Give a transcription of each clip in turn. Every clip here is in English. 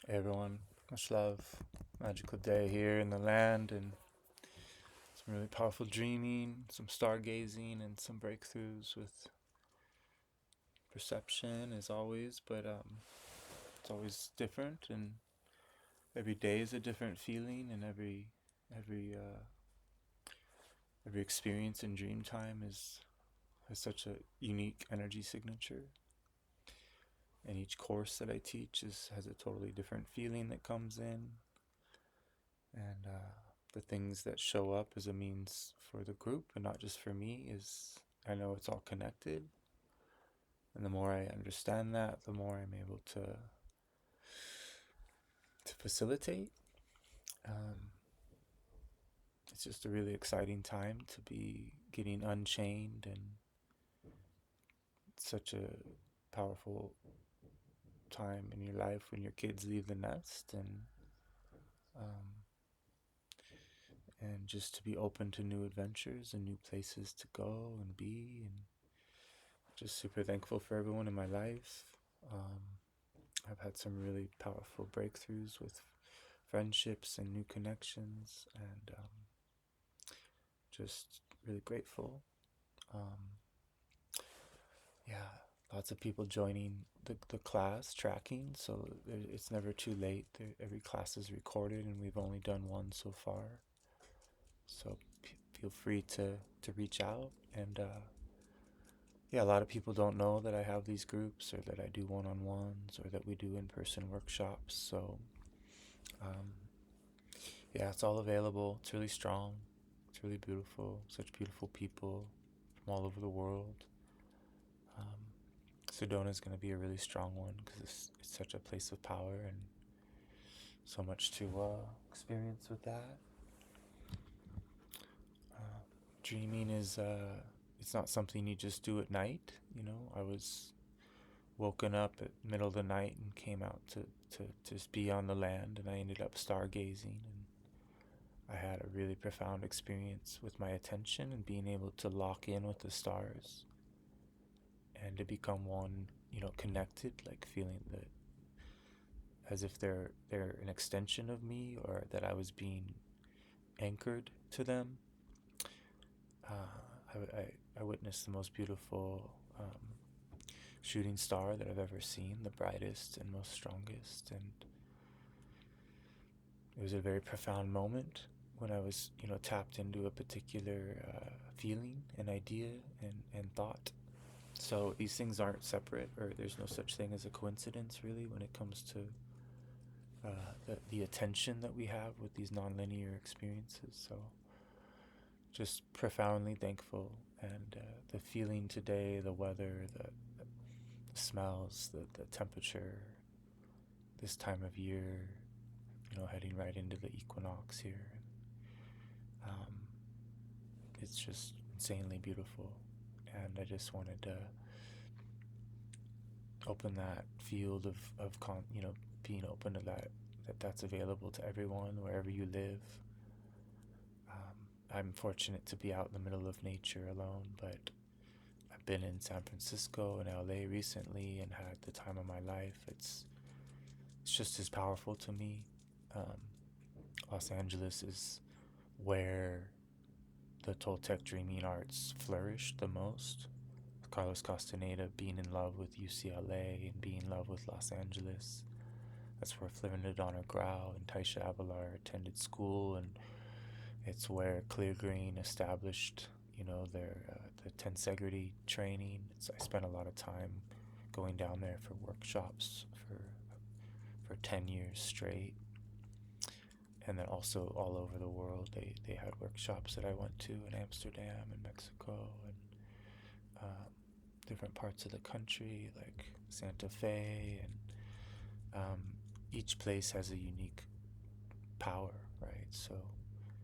Hey everyone, much love. Magical day here in the land, and some really powerful dreaming, some stargazing, and some breakthroughs with perception as always. But it's always different, and every day is a different feeling, and every uh, every experience in dream time is has such a unique energy signature. And each course that I teach has a totally different feeling that comes in, and the things that show up as a means for the group and not just for me is I know it's all connected, and the more I understand that, the more I'm able to facilitate. Um, it's just a really exciting time to be getting unchained, and such a powerful time in your life when your kids leave the nest, um, and just to be open to new adventures and new places to go and be, and just super thankful for everyone in my life. Um, I've had some really powerful breakthroughs with friendships and new connections, and just really grateful. Um, yeah, lots of people joining the class tracking, so it's never too late. Every class is recorded, and we've only done one so far. So feel free to reach out, and yeah, a lot of people don't know that I have these groups, or that I do one-on-ones, or that we do in-person workshops. So um, yeah, it's all available. It's really strong. It's really beautiful. Such beautiful people from all over the world. Um, Sedona is going to be a really strong one because it's such a place of power, and so much to experience with that. Uh, Dreaming is it's not something you just do at night. I was woken up at middle of the night and came out to just be on the land, and I ended up stargazing, and I had a really profound experience with my attention and being able to lock in with the stars and to become one, connected, like feeling that as if they're an extension of me, or that I was being anchored to them. I witnessed the most beautiful shooting star that I've ever seen, the brightest and most strongest, and it was a very profound moment when I was, tapped into a particular feeling and idea and thought. So these things aren't separate, or there's no such thing as a coincidence, really, when it comes to the attention that we have with these nonlinear experiences. So just profoundly thankful, and the feeling today, the weather, the smells, the temperature, this time of year, heading right into the equinox here. Um, it's just insanely beautiful, and I just wanted to open that field of being open to that's available to everyone wherever you live. I'm fortunate to be out in the middle of nature alone, but I've been in San Francisco and LA recently and had the time of my life. It's just as powerful to me. Um, Los Angeles is where the Toltec dreaming arts flourished the most. Carlos Castaneda being in love with UCLA and being in love with Los Angeles. That's where Flirinda Donner Grau and Taisha Avalar attended school, and it's where Clear Green established, their the tensegrity training. I spent a lot of time going down there for workshops for 10 years straight, and then also all over the world. They had workshops that I went to in Amsterdam and Mexico, and um, different parts of the country like Santa Fe, and each place has a unique power, right? So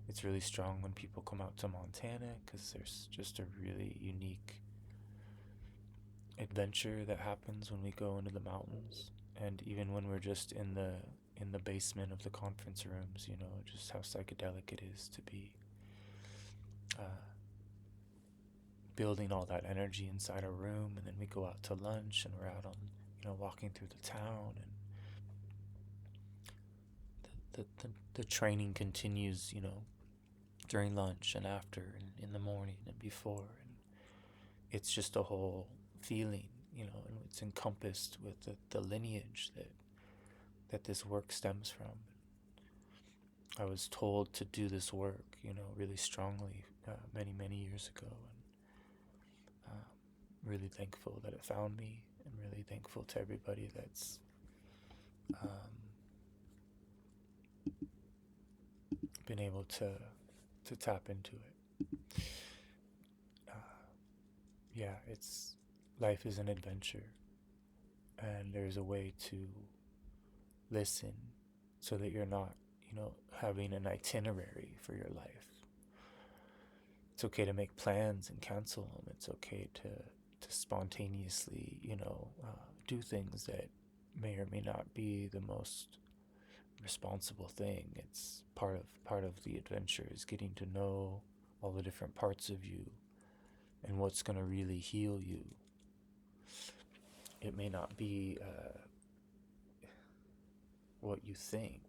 it's really strong when people come out to Montana because there's just a really unique adventure that happens when we go into the mountains, and even when we're just in the basement of the conference rooms, just how psychedelic it is to be uh, building all that energy inside a room, and then we go out to lunch and we're out on walking through the town, and the training continues, during lunch and after and in the morning and before. And it's just a whole feeling, and it's encompassed with the lineage that this work stems from. I was told to do this work, really strongly many, many years ago. And really thankful that it found me, and really thankful to everybody that's um, been able to tap into it. Uh, yeah, it's life is an adventure, and there's a way to listen so that you're not, having an itinerary for your life. It's okay to make plans and cancel them. It's okay to spontaneously, do things that may or may not be the most responsible thing. It's part of the adventure is getting to know all the different parts of you and what's going to really heal you. It may not be what you think.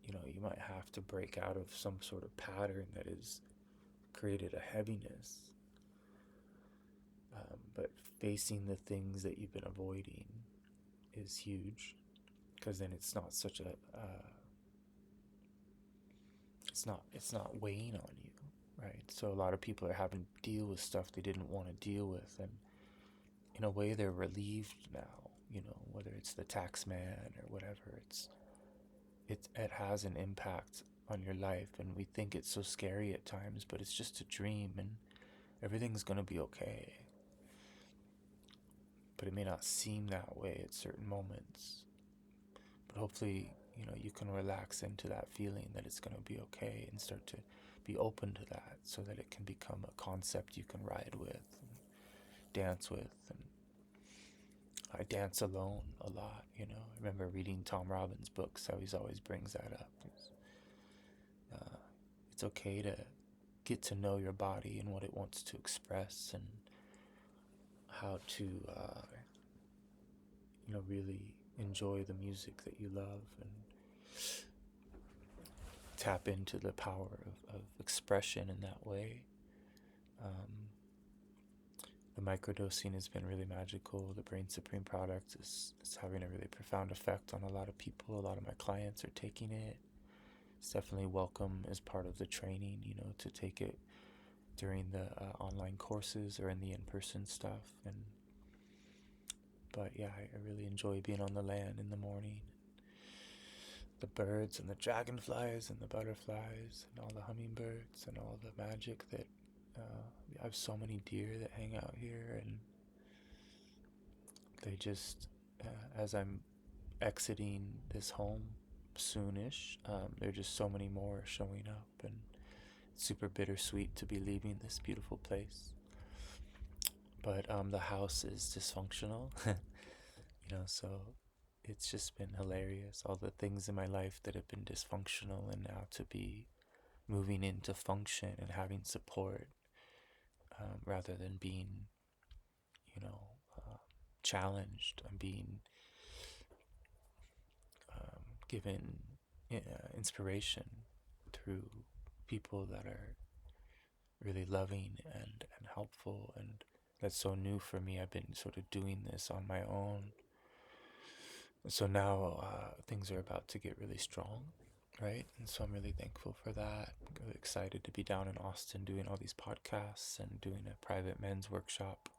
You might have to break out of some sort of pattern that has created a heaviness. But facing the things that you've been avoiding is huge, because then it's not such a it's not weighing on you, right? So a lot of people are having to deal with stuff they didn't want to deal with, and in a way they're relieved now. Whether it's the tax man or whatever, it has an impact on your life, and we think it's so scary at times, but it's just a dream, and everything's gonna be okay. But it may not seem that way at certain moments. But hopefully, you can relax into that feeling that it's going to be okay, and start to be open to that, so that it can become a concept you can ride with and dance with. And I dance alone a lot, I remember reading Tom Robbins' books, how he's always brings that up. It's okay to get to know your body and what it wants to express, and how to, really enjoy the music that you love, and tap into the power of expression in that way. Um, the microdosing has been really magical. The Brain Supreme product is having a really profound effect on a lot of people. A lot of my clients are taking it. It's definitely welcome as part of the training, to take it during the online courses or in the in-person stuff. But yeah, I really enjoy being on the land in the morning. The birds and the dragonflies and the butterflies and all the hummingbirds and all the magic that I have so many deer that hang out here, and they just, as I'm exiting this home soonish, there are just so many more showing up, and it's super bittersweet to be leaving this beautiful place. But the house is dysfunctional, so it's just been hilarious. All the things in my life that have been dysfunctional, and now to be moving into function and having support, rather than being, you know, challenged. I'm being given inspiration through people that are really loving and helpful. And that's so new for me. I've been sort of doing this on my own. So now things are about to get really strong, right? And so I'm really thankful for that. I'm really excited to be down in Austin doing all these podcasts and doing a private men's workshop,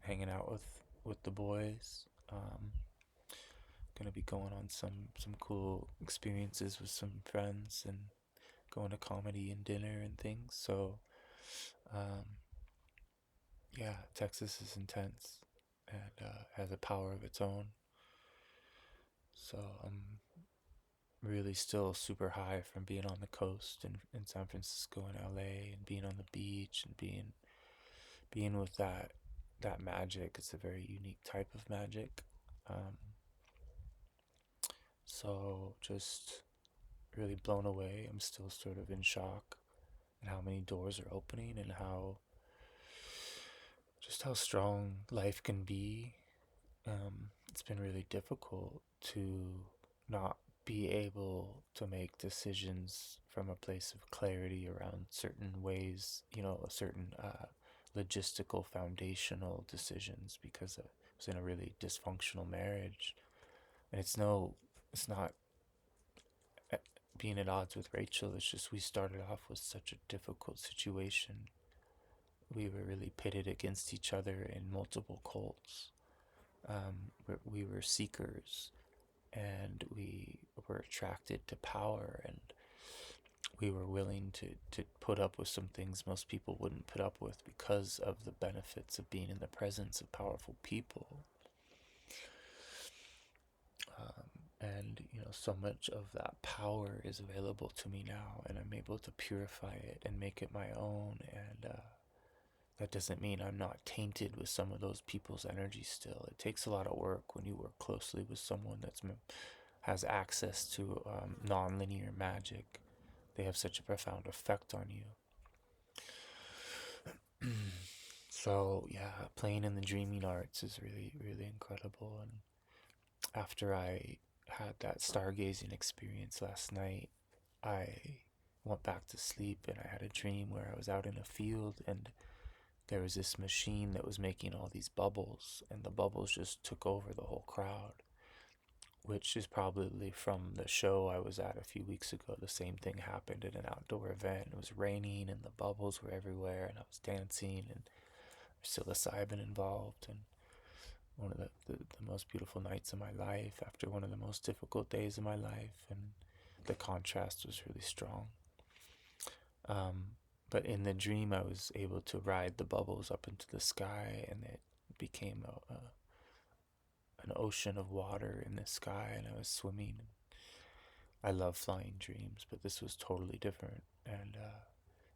hanging out with the boys. Gonna be going on some cool experiences with some friends, and going to comedy and dinner and things. So um, yeah, Texas is intense, and has a power of its own. So I'm really still super high from being on the coast in San Francisco and LA, and being on the beach, and being with that magic. It's a very unique type of magic. So just really blown away. I'm still sort of in shock at how many doors are opening, and how strong life can be. It's been really difficult to not be able to make decisions from a place of clarity around certain ways, certain logistical, foundational decisions, because I was in a really dysfunctional marriage. And it's not being at odds with Rachel, it's just we started off with such a difficult situation. We were really pitted against each other in multiple cults. We were seekers, and we were attracted to power, and we were willing to put up with some things most people wouldn't put up with because of the benefits of being in the presence of powerful people. And so much of that power is available to me now, and I'm able to purify it and make it my own. And that doesn't mean I'm not tainted with some of those people's energy still. It takes a lot of work when you work closely with someone that has access to non-linear magic. They have such a profound effect on you. So yeah, playing in the dreaming arts is really, really incredible. And after I had that stargazing experience last night, I went back to sleep, and I had a dream where I was out in a field, and there was this machine that was making all these bubbles, and the bubbles just took over the whole crowd, which is probably from the show I was at a few weeks ago. The same thing happened in an outdoor event. It was raining, and the bubbles were everywhere, and I was dancing, and psilocybin involved, and one of the most beautiful nights of my life after one of the most difficult days of my life, and the contrast was really strong. But in the dream, I was able to ride the bubbles up into the sky, and it became an ocean of water in the sky, and I was swimming. I love flying dreams, but this was totally different, and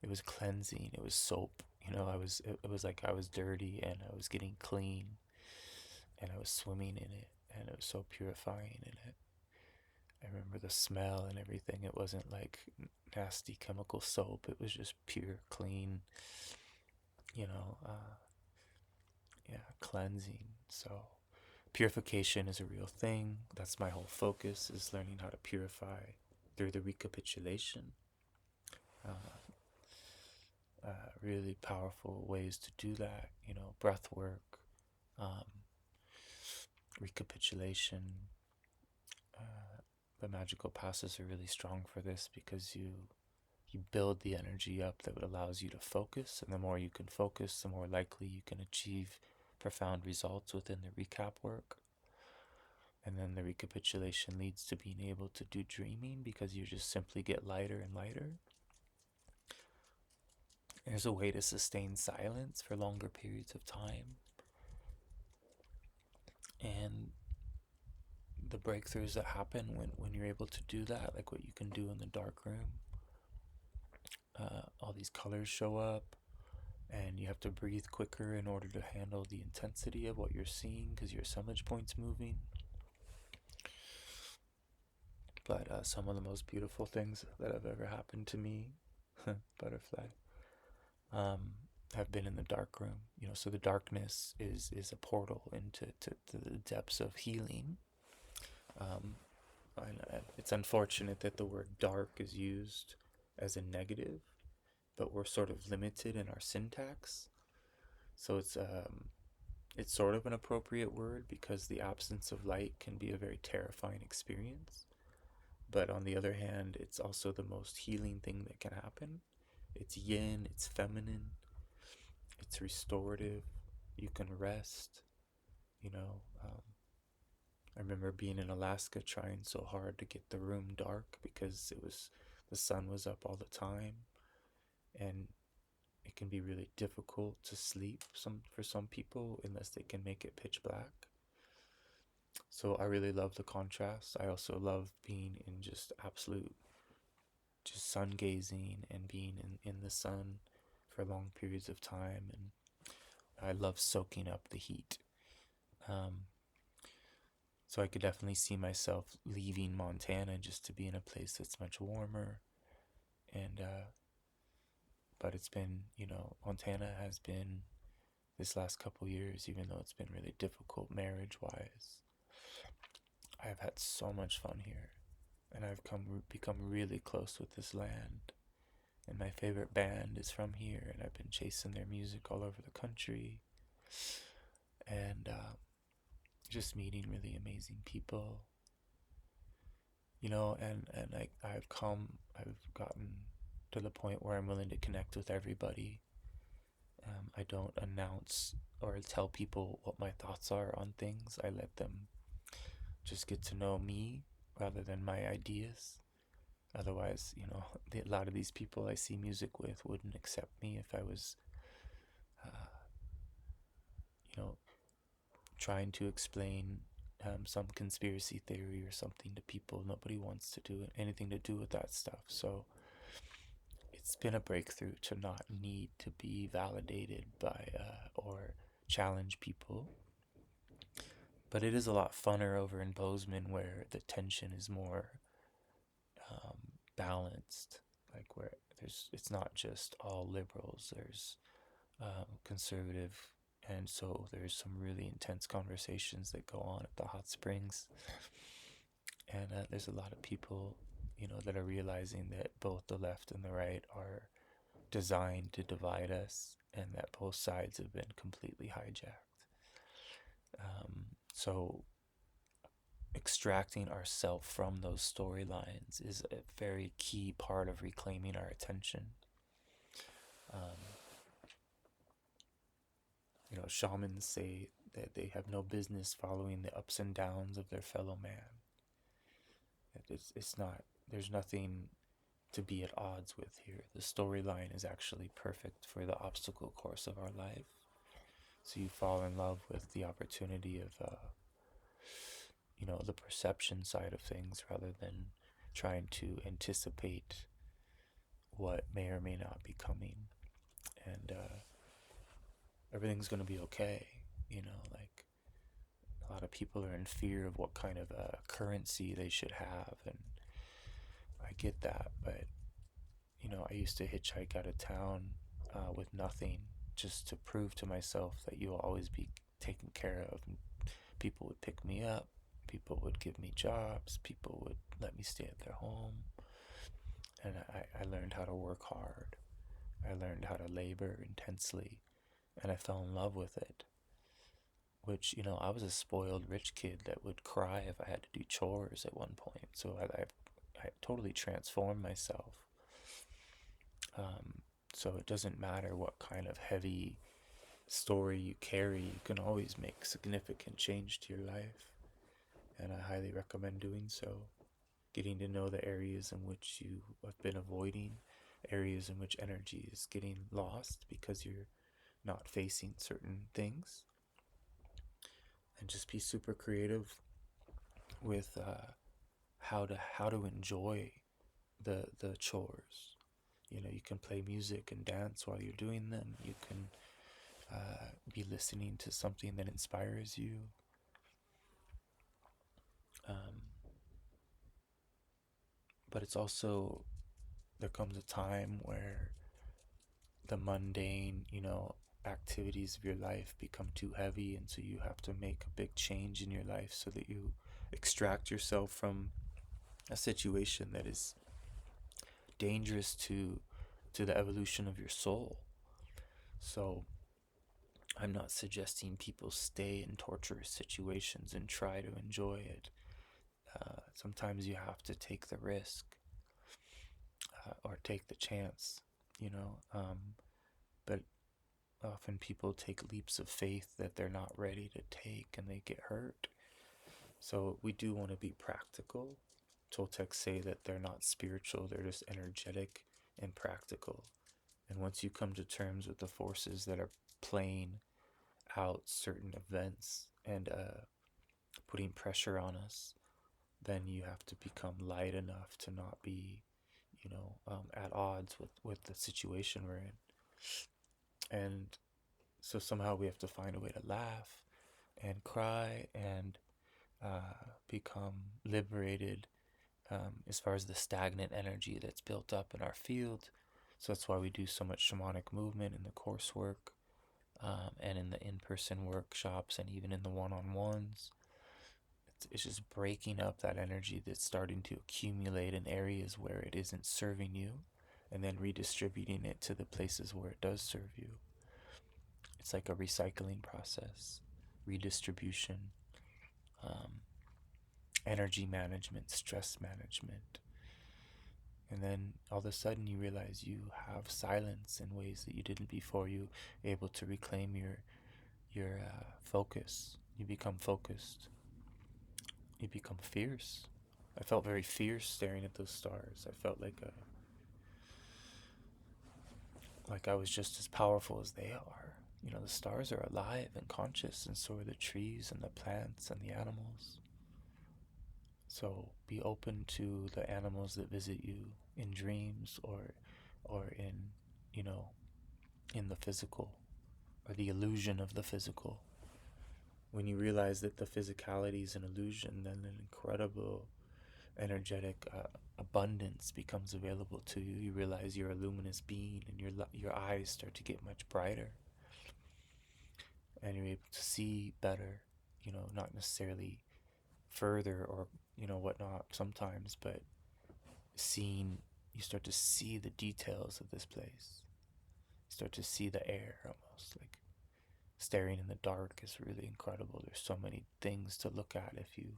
it was cleansing. It was soap. It was like I was dirty and I was getting clean, and I was swimming in it, and it was so purifying in it. I remember the smell and everything. It wasn't like nasty chemical soap. It was just pure, clean, you know, uh, yeah, cleansing. So purification is a real thing. That's my whole focus, is learning how to purify through the recapitulation. Uh, really powerful ways to do that, breath work, um, recapitulation. The magical passes are really strong for this, because you build the energy up that allows you to focus, and the more you can focus, the more likely you can achieve profound results within the recap work. And then the recapitulation leads to being able to do dreaming, because you just simply get lighter and lighter. There's a way to sustain silence for longer periods of time. And the breakthroughs that happen when you're able to do that, like what you can do in the dark room, all these colors show up, and you have to breathe quicker in order to handle the intensity of what you're seeing, because your summage point's moving. But some of the most beautiful things that have ever happened to me, butterfly, have been in the dark room. So the darkness is a portal into the depths of healing. It's unfortunate that the word dark is used as a negative, but we're sort of limited in our syntax. So it's sort of an appropriate word, because the absence of light can be a very terrifying experience. But on the other hand, it's also the most healing thing that can happen. It's yin, it's feminine, it's restorative. You can rest. I remember being in Alaska trying so hard to get the room dark, because the sun was up all the time, and it can be really difficult to sleep for some people unless they can make it pitch black. So I really love the contrast. I also love being in just absolute sun gazing, and being in the sun for long periods of time, and I love soaking up the heat. So I could definitely see myself leaving Montana just to be in a place that's much warmer. And but it's been, Montana has been, this last couple years, even though it's been really difficult marriage wise, I've had so much fun here. and I've become really close with this land. And my favorite band is from here, and I've been chasing their music all over the country, and just meeting really amazing people, and I've gotten to the point where I'm willing to connect with everybody. I don't announce or tell people what my thoughts are on things. I let them just get to know me rather than my ideas. Otherwise, a lot of these people I see music with wouldn't accept me if I was, uh, you know, trying to explain some conspiracy theory or something to people. Nobody wants to do anything to do with that stuff. So it's been a breakthrough to not need to be validated by or challenge people. But it is a lot funner over in Bozeman where the tension is more balanced. Like where it's not just all liberals. There's conservative, and so there's some really intense conversations that go on at the hot springs. And there's a lot of people, that are realizing that both the left and the right are designed to divide us, and that both sides have been completely hijacked. So extracting ourselves from those storylines is a very key part of reclaiming our attention. Um, Shamans say that they have no business following the ups and downs of their fellow man. It's not, there's nothing to be at odds with here. The storyline is actually perfect for the obstacle course of our life. So you fall in love with the opportunity of, the perception side of things rather than trying to anticipate what may or may not be coming. And everything's going to be okay. Like a lot of people are in fear of what kind of currency they should have. And I get that. But, I used to hitchhike out of town with nothing just to prove to myself that you'll always be taken care of. And people would pick me up. People would give me jobs. People would let me stay at their home. And I learned how to work hard. I learned how to labor intensely. And I fell in love with it. Which, I was a spoiled rich kid that would cry if I had to do chores at one point. So I totally transformed myself. So it doesn't matter what kind of heavy story you carry, you can always make significant change to your life. And I highly recommend doing so. Getting to know the areas in which you have been avoiding, areas in which energy is getting lost because you're not facing certain things. And just be super creative with how to enjoy the chores. You can play music and dance while you're doing them. You can be listening to something that inspires you. But it's also, there comes a time where the mundane, activities of your life become too heavy, and so you have to make a big change in your life so that you extract yourself from a situation that is dangerous to the evolution of your soul. So I'm not suggesting people stay in torturous situations and try to enjoy it. Sometimes you have to take the risk or take the chance, but often people take leaps of faith that they're not ready to take and they get hurt. So we do want to be practical. Toltecs say that they're not spiritual, they're just energetic and practical. And once you come to terms with the forces that are playing out certain events and putting pressure on us, then you have to become light enough to not be, at odds with the situation we're in. And so somehow we have to find a way to laugh and cry and become liberated as far as the stagnant energy that's built up in our field. So that's why we do so much shamanic movement in the coursework and in the in-person workshops and even in the one-on-ones. It's just breaking up that energy that's starting to accumulate in areas where it isn't serving you, and then redistributing it to the places where it does serve you. It's like a recycling process, redistribution, um, energy management, stress management. And then all of a sudden you realize you have silence in ways that you didn't before. You able to reclaim your focus. You become focused. You become fierce. I felt very fierce staring at those stars. I felt like I was just as powerful as they are. You know, the stars are alive and conscious, and so are the trees and the plants and the animals. So be open to the animals that visit you in dreams, or in, you know, in the physical, or the illusion of the physical. When you realize that the physicality is an illusion, then an incredible energetic abundance becomes available to you. You realize you're a luminous being, and your eyes start to get much brighter, and you're able to see better. You know, not necessarily further or whatnot sometimes, but seeing, you start to see the details of this place. You start to see the air almost like staring in the dark is really incredible. There's so many things to look at if you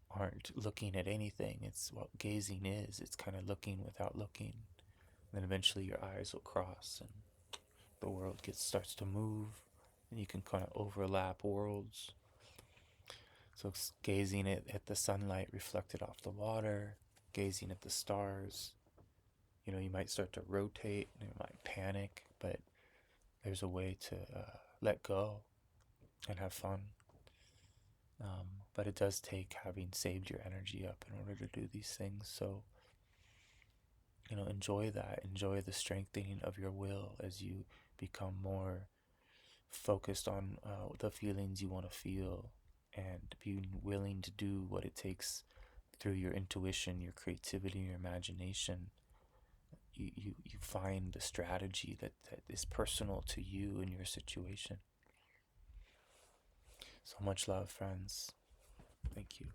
aren't looking at anything. It's what gazing is. It's kind of looking without looking. And then eventually your eyes will cross and the world starts to move, and you can kind of overlap worlds. So it's gazing at the sunlight reflected off the water, gazing at the stars. You know, you might start to rotate and you might panic, but there's a way to let go and have fun. But it does take having saved your energy up in order to do these things. So, you know, enjoy that. Enjoy the strengthening of your will as you become more focused on the feelings you want to feel, and being willing to do what it takes through your intuition, your creativity, your imagination. You find the strategy that is personal to you and your situation. So much love, friends. Thank you.